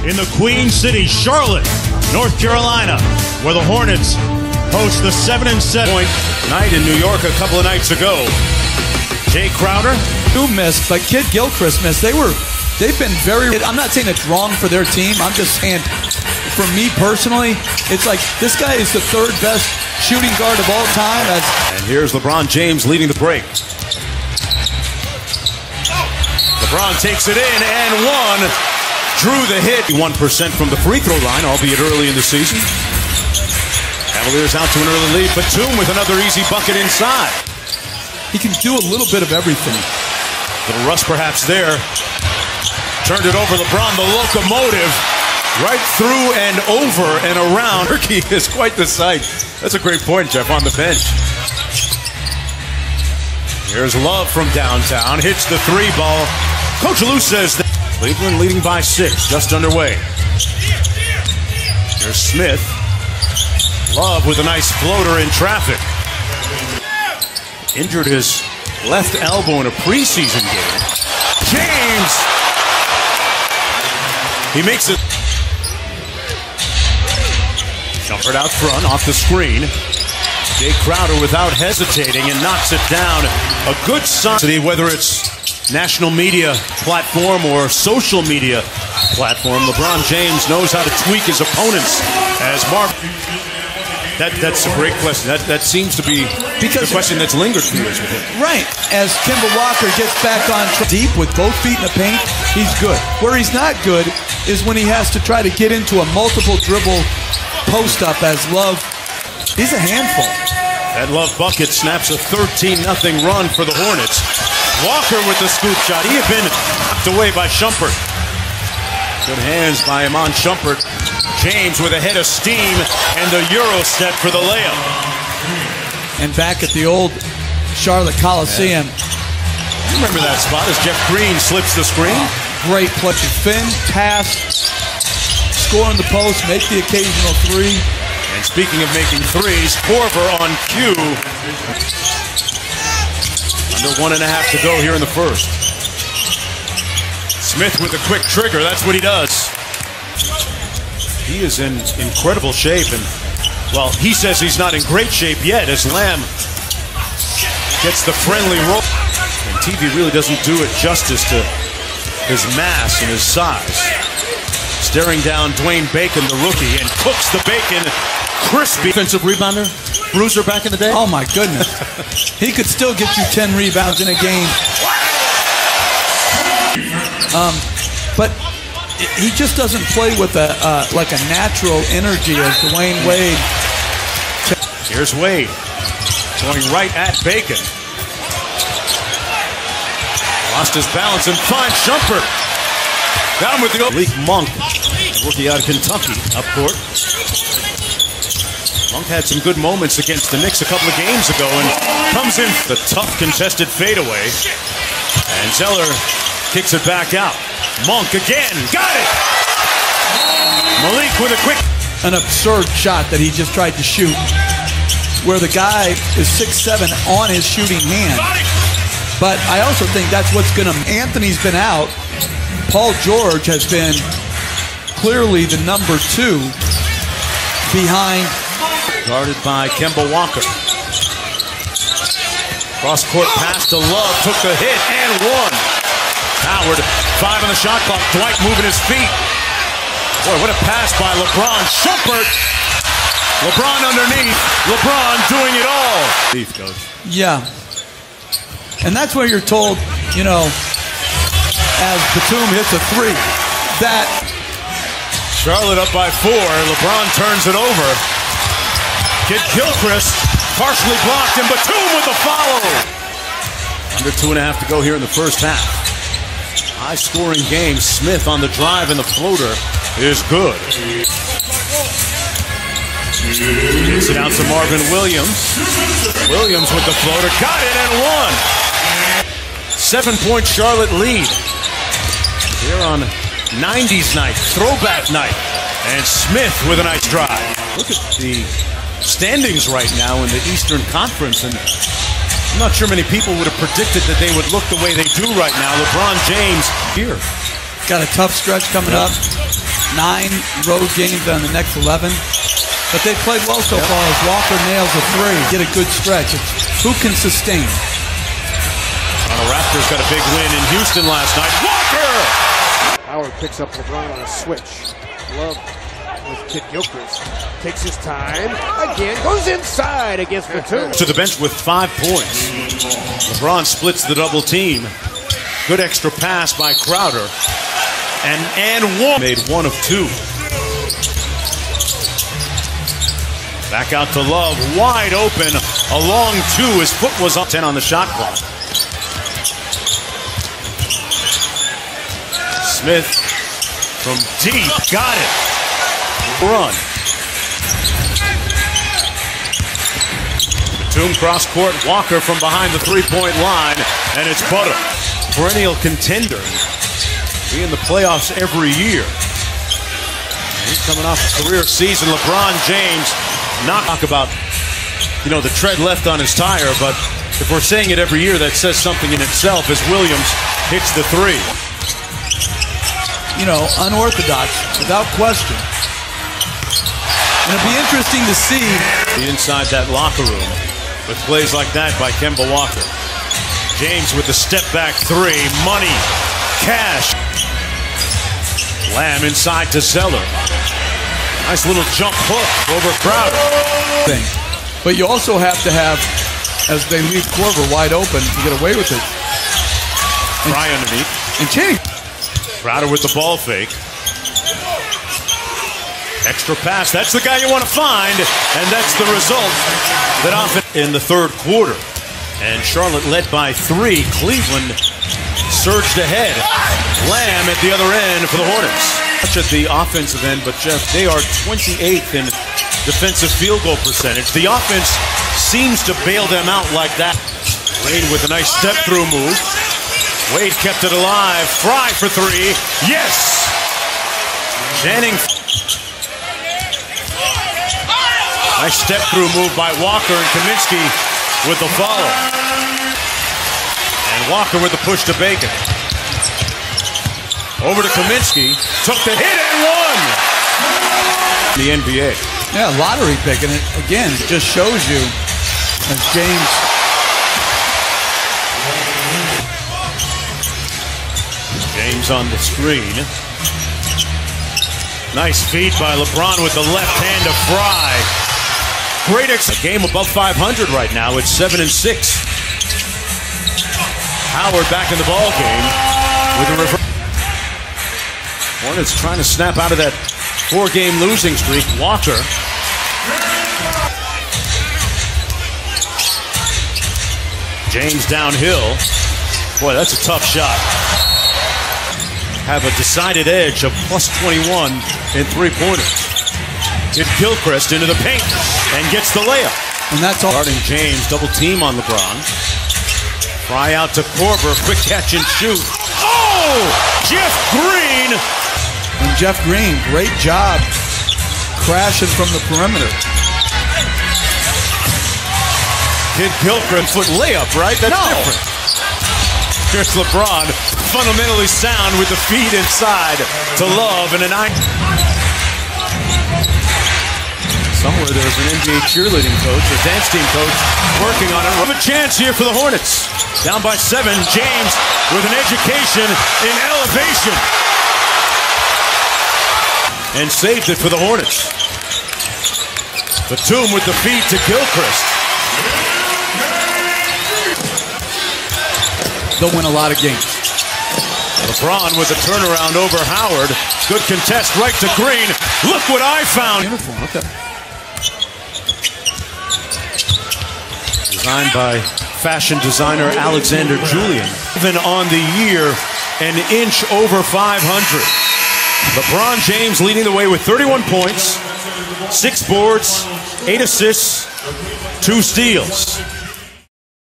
in the Queen City, Charlotte, North Carolina, where the Hornets host the 7-7 night in New York a couple of nights ago. Jay Crowder. Who missed, but Kid Gilchrist missed. They've been very, I'm not saying it's wrong for their team. I'm just saying, for me personally, it's like this guy is the third best shooting guard of all time. And here's LeBron James leading the break. LeBron takes it in and one. Drew the hit. 1% from the free throw line, albeit early in the season. Cavaliers out to an early lead. Batum with another easy bucket inside. He can do a little bit of everything. Little rust perhaps there. Turned it over. LeBron, the locomotive, right through and over and around. Turkey is quite the sight. That's a great point, Jeff, on the bench. Here's Love from downtown. Hits the three ball. Coach Lou says that Cleveland leading by 6, just underway. Here's Smith. Love with a nice floater in traffic. Injured his left elbow in a preseason game. James! He makes it. Jumpered out front, off the screen. Jay Crowder without hesitating and knocks it down. A good sign. Whether it's national media platform or social media platform, LeBron James knows how to tweak his opponents. As Mark, that's a great question. That seems to be the question that's lingered for years with him. Right. As Kemba Walker gets back on deep with both feet in the paint, he's good. Where he's not good is when he has to try to get into a multiple dribble post-up as Love. He's a handful. That Love bucket snaps a 13-0 run for the Hornets. Walker with the scoop shot. He had been knocked away by Shumpert. Good hands by Iman Shumpert. James with a head of steam and the Euro step for the layup. And back at the old Charlotte Coliseum. You remember that spot as Jeff Green slips the screen? Great play. Finn, pass, score in the post, make the occasional three. And speaking of making threes, Korver on cue. Under 1.5 to go here in the first. Smith with a quick trigger, that's what he does. He is in incredible shape, and, well, he says he's not in great shape yet as Lamb gets the friendly roll. And TV really doesn't do it justice to his mass and his size. Staring down Dwayne Bacon, the rookie, and cooks the bacon crispy. Defensive rebounder, bruiser back in the day. Oh my goodness. He could still get you 10 rebounds in a game. But he just doesn't play with like a natural energy as Dwayne Wade. Here's Wade going right at Bacon. Lost his balance and finds Shumpert. Down with the Malik Monk, rookie out of Kentucky, up court. Monk had some good moments against the Knicks a couple of games ago and comes in the tough contested fadeaway. And Zeller kicks it back out. Monk again, got it! Malik with a quick... An absurd shot that he just tried to shoot, where the guy is 6'7" on his shooting hand. But I also think that's what's going to... Anthony's been out. Paul George has been clearly the number 2 behind. Guarded by Kemba Walker. Cross-court pass to Love, took the hit and one. Howard, 5 on the shot clock. Dwight moving his feet. Boy, what a pass by LeBron. Shumpert. LeBron underneath. LeBron doing it all. Coach. Yeah. And that's where you're told, you know, as Batum hits a 3, that Charlotte up by 4. LeBron turns it over. Kid Gilchrist partially blocked, and Batum with the follow. Under 2.5 to go here in the first half. High-scoring game. Smith on the drive, and the floater is good. Gets it out to Marvin Williams. Williams with the floater. Got it and won. 7-point Charlotte lead. Here on 90s night, throwback night. And Smith with a nice drive. Look at the standings right now in the Eastern Conference, and I'm not sure many people would have predicted that they would look the way they do right now. LeBron James here. Got a tough stretch coming up. 9 road games on the next 11. But they played well so far as Walker nails a 3. Get a good stretch. It's who can sustain. The Raptors got a big win in Houston last night. Walker! Howard picks up LeBron on a switch. Love with Kid Gilchrist. Takes his time. Again, goes inside against the 2. To the bench with 5 points. LeBron splits the double team. Good extra pass by Crowder. And one. Made 1 of 2. Back out to Love. Wide open. A long 2. His foot was up. 10 on the shot clock. Smith from deep. Got it. Run. Batum cross court. Walker from behind the 3-point line. And it's butter. Perennial contender. Be in the playoffs every year. And he's coming off a career season. LeBron James. Not talk about, the tread left on his tire, but if we're saying it every year, that says something in itself as Williams hits the 3. Unorthodox, without question. And it'll be interesting to see inside that locker room with plays like that by Kemba Walker. James with the step back 3. Money. Cash. Lamb inside to Zeller. Nice little jump hook over Crowder. But you also have to have, as they leave Korver wide open, to get away with it. Try underneath. And change. Crowder with the ball fake. Extra pass. That's the guy you want to find. And that's the result that often in the third quarter. And Charlotte led by 3. Cleveland surged ahead. Lamb at the other end for the Hornets. At the offensive end, but Jeff, they are 28th in defensive field goal percentage. The offense seems to bail them out like that. Wade with a nice step-through move. Wade kept it alive. Fry for 3. Yes! Channing. Nice step-through move by Walker and Kaminsky with the follow. And Walker with the push to Bacon. Over to Kaminsky, took the hit and won! The NBA. Yeah, lottery pick, and it, again, just shows you as James. James on the screen. Nice feed by LeBron with the left hand to Fry. Great a game above 500 right now. It's 7-6. Howard back in the ball game with a reverse. Hornets trying to snap out of that 4-game losing streak. Walker. James downhill. Boy, that's a tough shot. Have a decided edge of plus 21 in 3-pointers. Get Gilchrist into the paint and gets the layup. And that's all. Guarding James, double team on LeBron. Fry out to Korver, quick catch and shoot. Oh! Jeff Green! And Jeff Green, great job crashing from the perimeter. Kid Gilchrist foot layup, right? That's different. Here's LeBron, fundamentally sound with the feed inside to Love and a 9. Somewhere there's an NBA cheerleading coach, a dance team coach, working on it. We have a chance here for the Hornets. Down by 7, James with an education in elevation. And saved it for the Hornets. Batum with the feed to Gilchrist. They'll win a lot of games. LeBron with the turnaround over Howard. Good contest right to Green. Look what I found. Uniform, okay. Designed by fashion designer Alexander Julian. Even on the year, an inch over 500. LeBron James leading the way with 31 points, 6 boards, 8 assists, 2 steals.